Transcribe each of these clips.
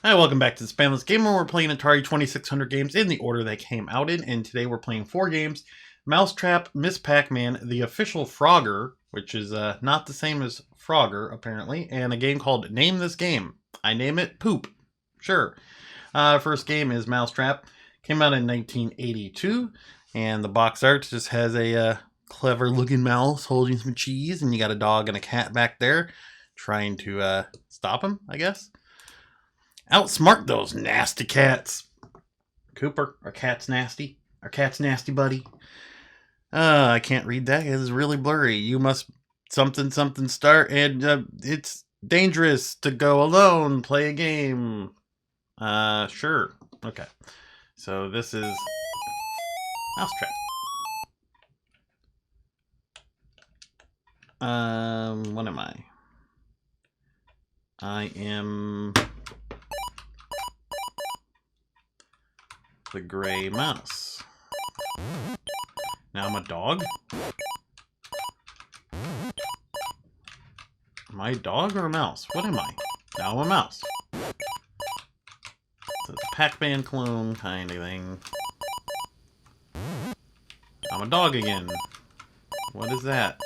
Hi, welcome back to the Spamless Gamer. We're playing Atari 2600 games in the order they came out in, and today we're playing 4 games. Mousetrap, Miss Pac-Man, the official Frogger, which is not the same as Frogger, apparently, and a game called Name This Game. I name it Poop. Sure. First game is Mousetrap. Came out in 1982, and the box art just has a clever-looking mouse holding some cheese, and you got a dog and a cat back there trying to stop him, I guess. Outsmart those nasty cats. Cooper, our cat's nasty. Our cat's nasty, buddy. I can't read that. It's really blurry. You must something start, and it's dangerous to go alone. Play a game. Sure. Okay. So this is Mousetrap. What am I? I am the gray mouse. Now I'm a dog? Am I a dog or a mouse? What am I? Now I'm a mouse. So it's a Pac-Man clone kind of thing. I'm a dog again. What is that?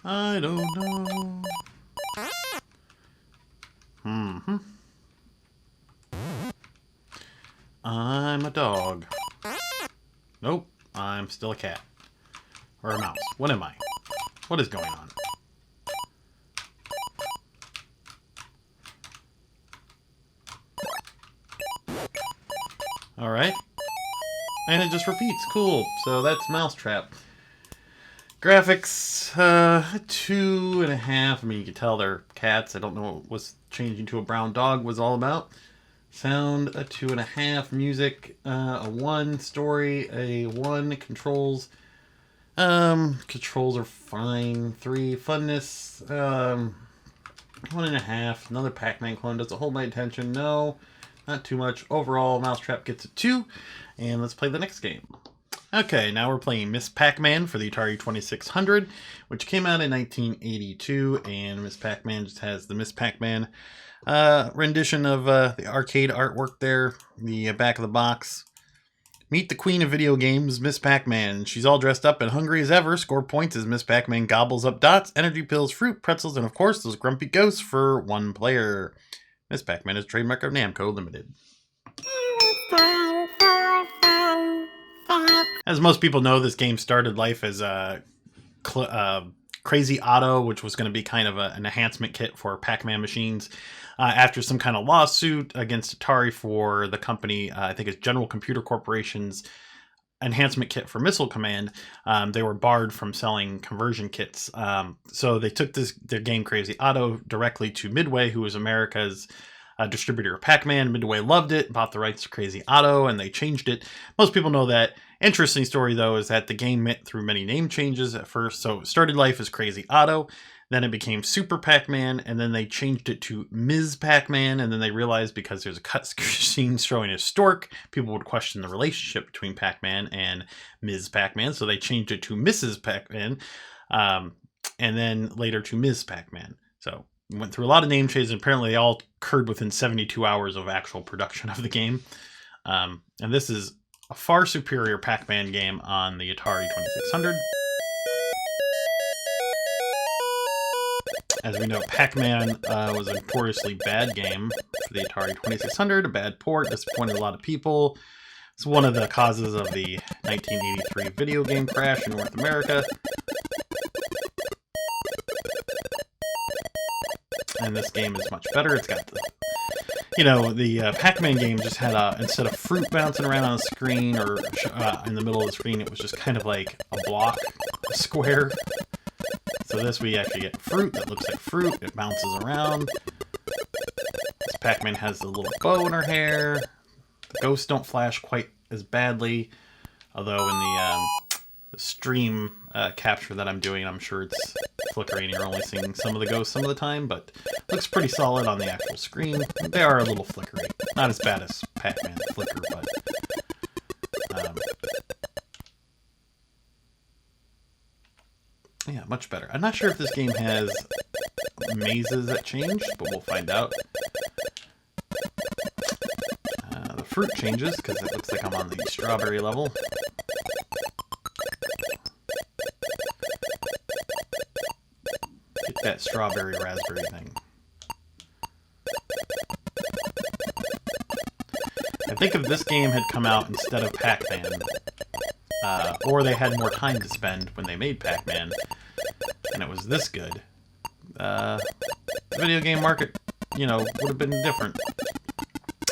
I don't know. I'm a dog. Nope, I'm still a cat. Or a mouse. What am I? What is going on? Alright. And it just repeats. Cool. So that's Mousetrap. Graphics, 2.5. I mean, you can tell they're cats. I don't know what was changing to a brown dog was all about. Sound, a 2.5. Music, a 1. Story, a 1. Controls, controls are fine. 3. Funness, 1.5. Another Pac-Man clone. Does it hold my attention? No, not too much. Overall, Mousetrap gets a 2. And let's play the next game. Okay, now we're playing Miss Pac-Man for the Atari 2600, which came out in 1982, and Miss Pac-Man just has the Miss Pac-Man rendition of the arcade artwork there, the back of the box. Meet the queen of video games, Miss Pac-Man. She's all dressed up and hungry as ever. Score points as Miss Pac-Man gobbles up dots, energy pills, fruit, pretzels, and of course those grumpy ghosts for 1 player. Miss Pac-Man is trademark of Namco Limited. As most people know, this game started life as Crazy Otto, which was going to be kind of an enhancement kit for Pac-Man machines. After some kind of lawsuit against Atari for the company, I think it's General Computer Corporation's enhancement kit for Missile Command, they were barred from selling conversion kits. So they took their game Crazy Otto directly to Midway, who was America's distributor of Pac-Man. Midway loved it, bought the rights to Crazy Otto, and they changed it. Most people know that. Interesting story, though, is that the game went through many name changes at first. So it started life as Crazy Otto, then it became Super Pac-Man, and then they changed it to Ms. Pac-Man, and then they realized because there's a cut scene showing a stork, people would question the relationship between Pac-Man and Ms. Pac-Man, so they changed it to Mrs. Pac-Man, and then later to Ms. Pac-Man. So went through a lot of name changes, and apparently they all occurred within 72 hours of actual production of the game. And this is a far superior Pac-Man game on the Atari 2600. As we know, Pac-Man was a notoriously bad game for the Atari 2600, a bad port, disappointed a lot of people. It's one of the causes of the 1983 video game crash in North America. And this game is much better. It's got the, the Pac-Man game just had instead of fruit bouncing around on the screen or in the middle of the screen, it was just kind of like a block, a square. So this, we actually get fruit that looks like fruit. It bounces around. This Pac-Man has the little bow in her hair. The ghosts don't flash quite as badly, although in the stream capture that I'm doing, I'm sure it's flickering. You're only seeing some of the ghosts some of the time, but it looks pretty solid on the actual screen. They are a little flickery. Not as bad as Pac-Man flicker, but much better. I'm not sure if this game has mazes that change, but we'll find out. The fruit changes because it looks like I'm on the strawberry level. Get that strawberry raspberry thing. I think if this game had come out instead of Pac-Man, or they had more time to spend when they made Pac-Man, and it was this good, the video game market, you know, would have been different.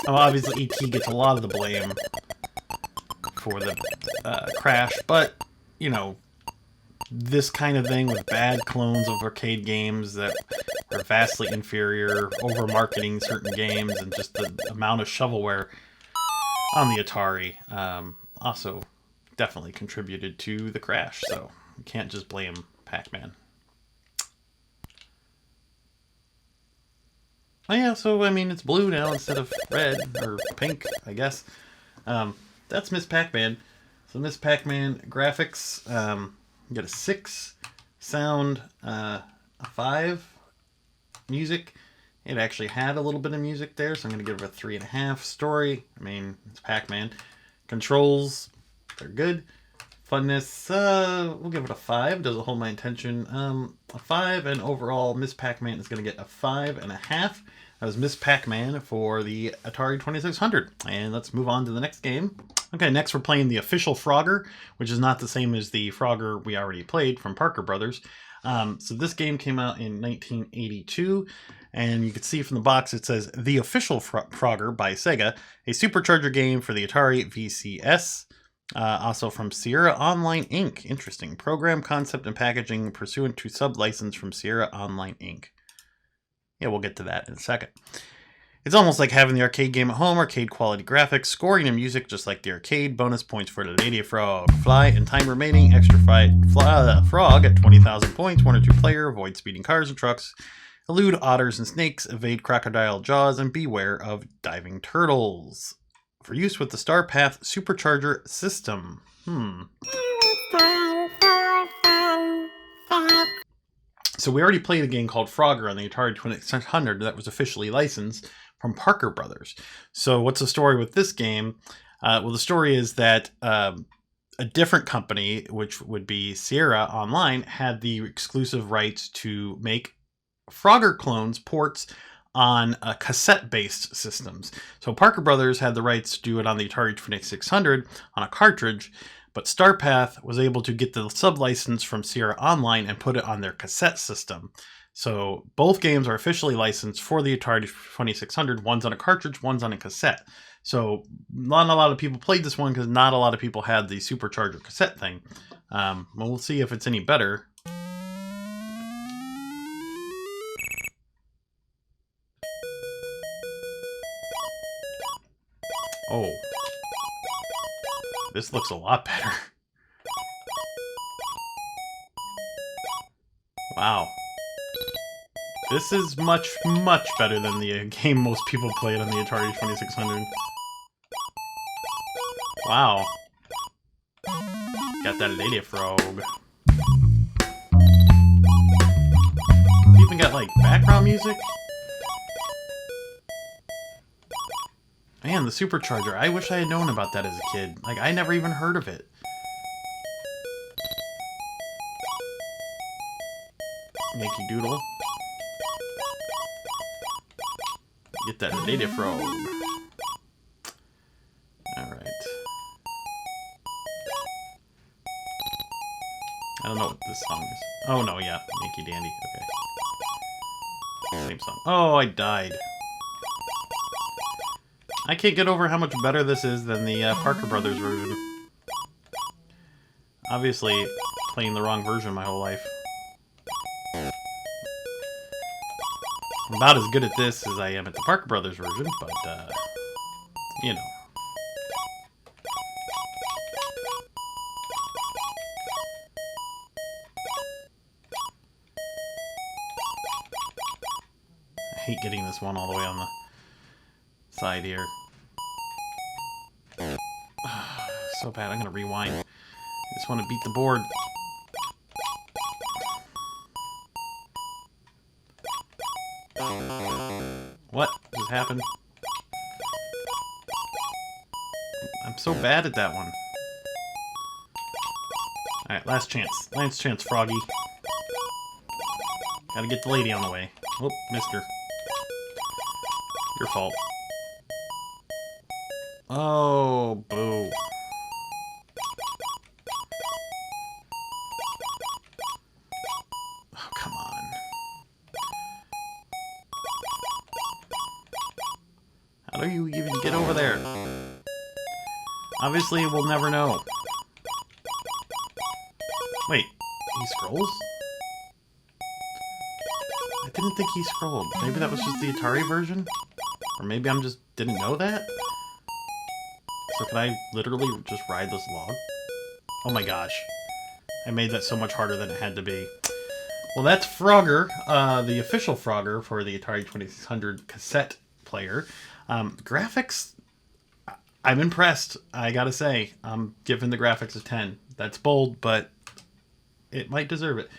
Well, obviously, E.T. gets a lot of the blame for the crash, but, you know, this kind of thing with bad clones of arcade games that are vastly inferior, over-marketing certain games, and just the amount of shovelware on the Atari also definitely contributed to the crash, so you can't just blame Pac-Man. Oh yeah, so I mean it's blue now instead of red, or pink, I guess. That's Miss Pac-Man. So Miss Pac-Man graphics, you get a 6, sound, a 5, music. It actually had a little bit of music there, so I'm going to give it a 3.5. Story, I mean, it's Pac-Man. Controls, they're good. Funness, we'll give it a 5. Doesn't hold my attention. A 5, and overall, Miss Pac-Man is going to get a 5.5. That was Miss Pac-Man for the Atari 2600. And let's move on to the next game. Okay, next we're playing the official Frogger, which is not the same as the Frogger we already played from Parker Brothers. So this game came out in 1982, and you can see from the box it says The Official Frogger by Sega, a supercharger game for the Atari VCS. Also from Sierra Online Inc. Interesting. Program, concept, and packaging pursuant to sub-license from Sierra Online Inc. Yeah, we'll get to that in a second. It's almost like having the arcade game at home, arcade quality graphics, scoring and music just like the arcade, bonus points for the Lady Frog, fly and time remaining, extra frog at 20,000 points, 1 or 2 player, avoid speeding cars and trucks, elude otters and snakes, evade crocodile jaws, and beware of diving turtles. For use with the Star Path Supercharger system. So we already played a game called Frogger on the Atari 2600 that was officially licensed from Parker Brothers. So what's the story with this game? Well, the story is that a different company, which would be Sierra Online, had the exclusive rights to make Frogger clones ports on cassette-based systems. So Parker Brothers had the rights to do it on the Atari 2600 on a cartridge, but StarPath was able to get the sub-license from Sierra Online and put it on their cassette system. So both games are officially licensed for the Atari 2600. One's on a cartridge, one's on a cassette. So not a lot of people played this one because not a lot of people had the Supercharger cassette thing. Well, we'll see if it's any better. Oh. This looks a lot better. Wow. This is much, much better than the game most people played on the Atari 2600. Wow. Got that Lady Frog. Even got, like, background music. Man, the Supercharger. I wish I had known about that as a kid. Like, I never even heard of it. Yankee Doodle. Get that Lady Frog. Alright. I don't know what this song is. Oh, no, yeah. Yankee Dandy. Okay. Same song. Oh, I died. I can't get over how much better this is than the Parker Brothers version. Obviously, playing the wrong version my whole life. I'm about as good at this as I am at the Parker Brothers version, but, you know. I hate getting this one all the way on the side here. So bad, I'm gonna rewind. I just want to beat the board. What just happened? I'm so bad at that one. Alright, last chance. Last chance, Froggy. Gotta get the lady on the way. Oh, missed her. Your fault. Oh, boo. Oh, come on. How do you even get over there? Obviously, we'll never know. Wait, he scrolls? I didn't think he scrolled. Maybe that was just the Atari version? Or maybe I'm just didn't know that? So can I literally just ride this log? Oh my gosh. I made that so much harder than it had to be. Well, that's Frogger, the official Frogger for the Atari 2600 cassette player. Graphics, I'm impressed, I gotta say. I'm giving the graphics a 10. That's bold, but it might deserve it.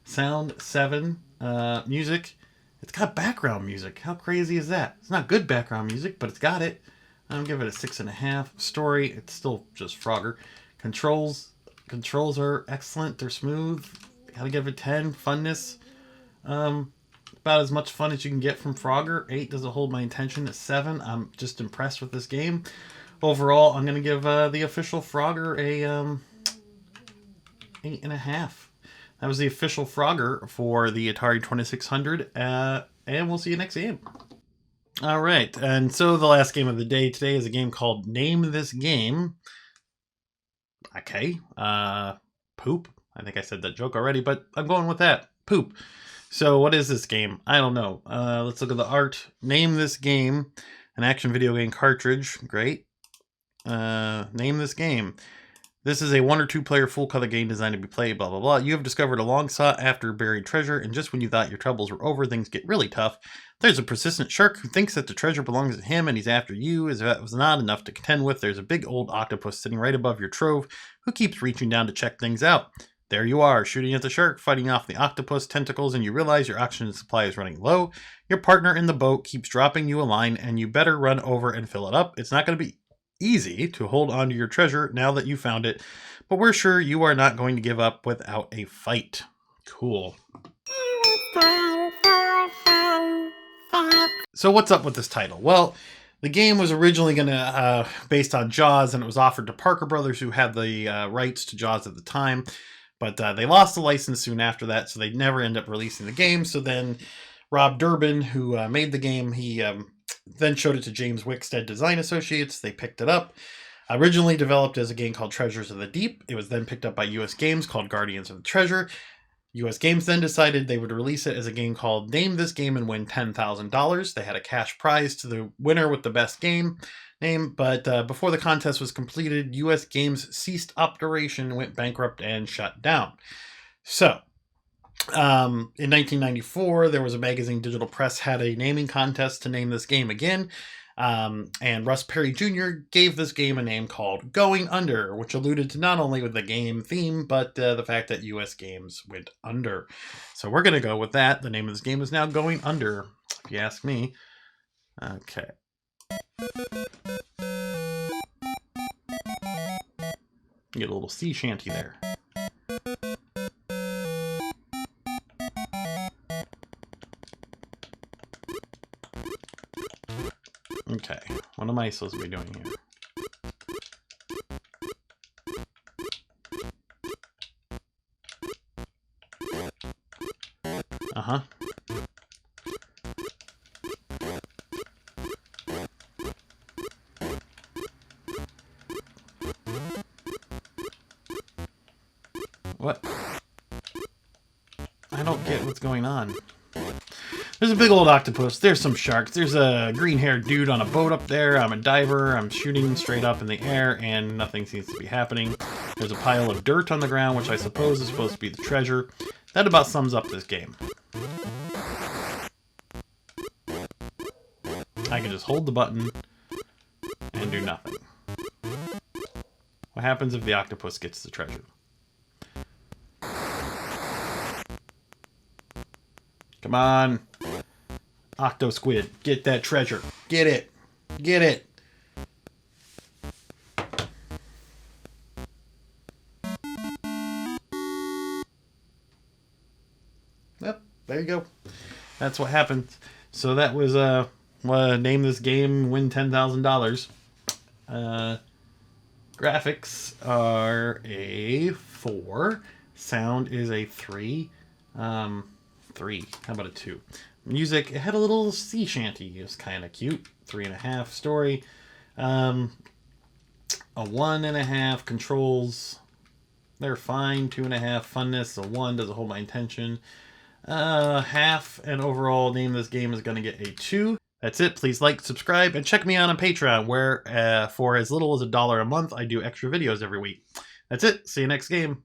Sound, 7. Music, it's got background music. How crazy is that? It's not good background music, but it's got it. I'm giving it a 6.5. Story, it's still just Frogger. Controls are excellent. They're smooth. Gotta give it a 10. Funness, about as much fun as you can get from Frogger. 8 doesn't hold my attention. A 7. I'm just impressed with this game. Overall, I'm gonna give the official Frogger a 8.5. That was the official Frogger for the Atari 2600, and we'll see you next game. All right, and so the last game of the day today is a game called Name This Game. Okay, poop. I think I said that joke already, but I'm going with that. Poop. So what is this game? I don't know. Let's look at the art. Name This Game, an action video game cartridge. Great. Name This Game. This is a 1 or 2 player full color game designed to be played, blah, blah, blah. You have discovered a long sought after buried treasure, and just when you thought your troubles were over, things get really tough. There's a persistent shark who thinks that the treasure belongs to him and he's after you. As that was not enough to contend with, there's a big old octopus sitting right above your trove who keeps reaching down to check things out. There you are, shooting at the shark, fighting off the octopus tentacles, and you realize your oxygen supply is running low. Your partner in the boat keeps dropping you a line, and you better run over and fill it up. It's not going to be easy to hold on to your treasure now that you found it, but we're sure you are not going to give up without a fight. Cool. So what's up with this title? Well, the game was originally going to based on Jaws, and it was offered to Parker Brothers, who had the rights to Jaws at the time, but they lost the license soon after that, so they never ended up releasing the game. So then Rob Durbin, who made the game, he then showed it to James Wickstead Design Associates. They picked it up. Originally developed as a game called Treasures of the Deep. It was then picked up by US Games called Guardians of the Treasure. US Games then decided they would release it as a game called Name This Game and win $10,000. They had a cash prize to the winner with the best game name, but before the contest was completed, US Games ceased operation, went bankrupt, and shut down. So, in 1994, there was a magazine, Digital Press, had a naming contest to name this game again. And Russ Perry Jr. gave this game a name called Going Under, which alluded to not only with the game theme, but the fact that US Games went under. So we're going to go with that. The name of this game is now Going Under, if you ask me. Okay. You get a little sea shanty there. Okay, what am I supposed to be doing here? Uh-huh. What? I don't get what's going on. There's a big old octopus. There's some sharks. There's a green-haired dude on a boat up there. I'm a diver. I'm shooting straight up in the air, and nothing seems to be happening. There's a pile of dirt on the ground, which I suppose is supposed to be the treasure. That about sums up this game. I can just hold the button and do nothing. What happens if the octopus gets the treasure? Come on. Octo Squid, get that treasure. Get it. Get it. Yep, there you go. That's what happened. So that was name this game, win $10,000. Graphics are a 4. Sound is a 3. 3. How about a 2? Music, it had a little sea shanty. It was kind of cute. 3.5. Story, a 1.5. Controls, they're fine. 2.5. Funness, a 1. Doesn't hold my attention. Half. And overall, name this game is going to get a 2. That's it. Please like, subscribe, and check me out on Patreon, where for as little as $1 a month, I do extra videos every week. That's it. See you next game.